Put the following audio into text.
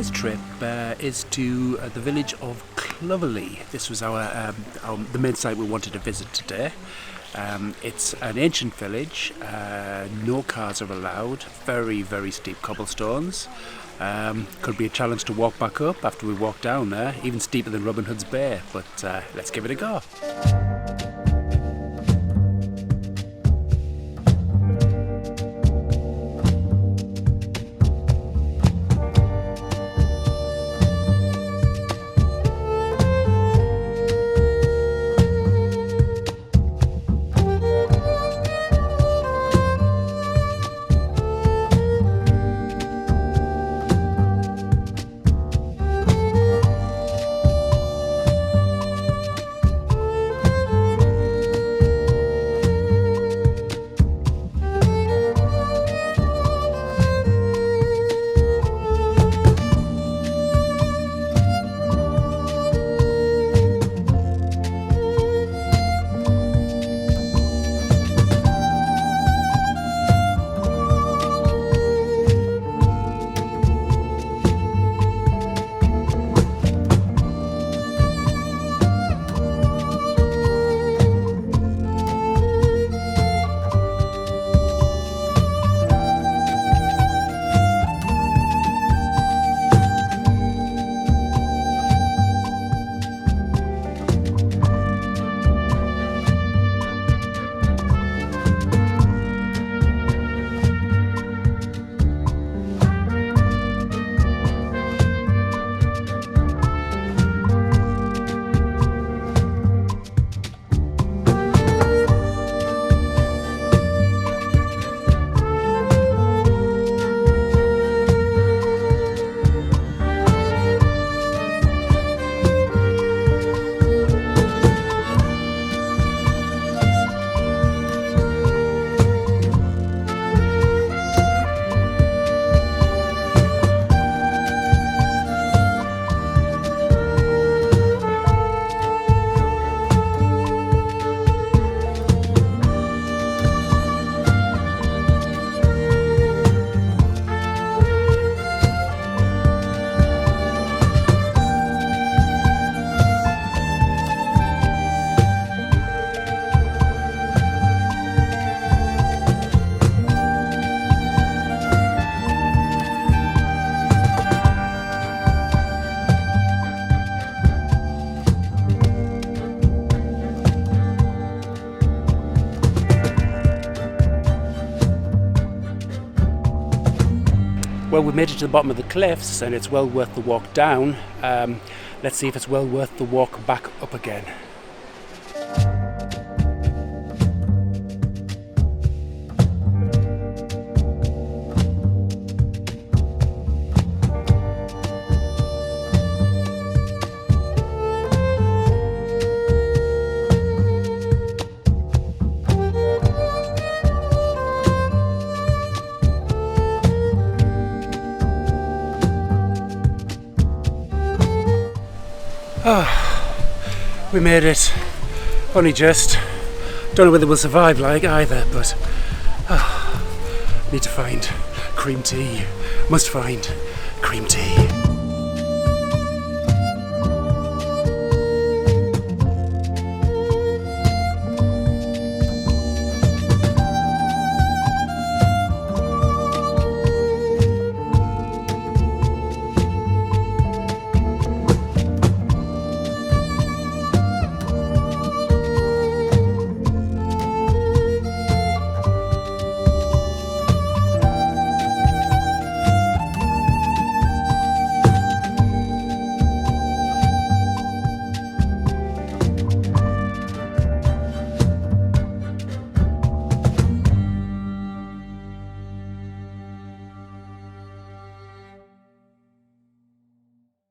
Today's trip is to the village of Clovelly. This was the main site we wanted to visit today. It's an ancient village, no cars are allowed, very, very steep cobblestones. Could be a challenge to walk back up after we walk down there, even steeper than Robin Hood's Bay, but let's give it a go. Well, we made it to the bottom of the cliffs and it's well worth the walk down. Let's see if it's well worth the walk back up again. Oh, we made it. Only just. Don't know whether we'll survive like either, but need to find cream tea. Must find cream tea.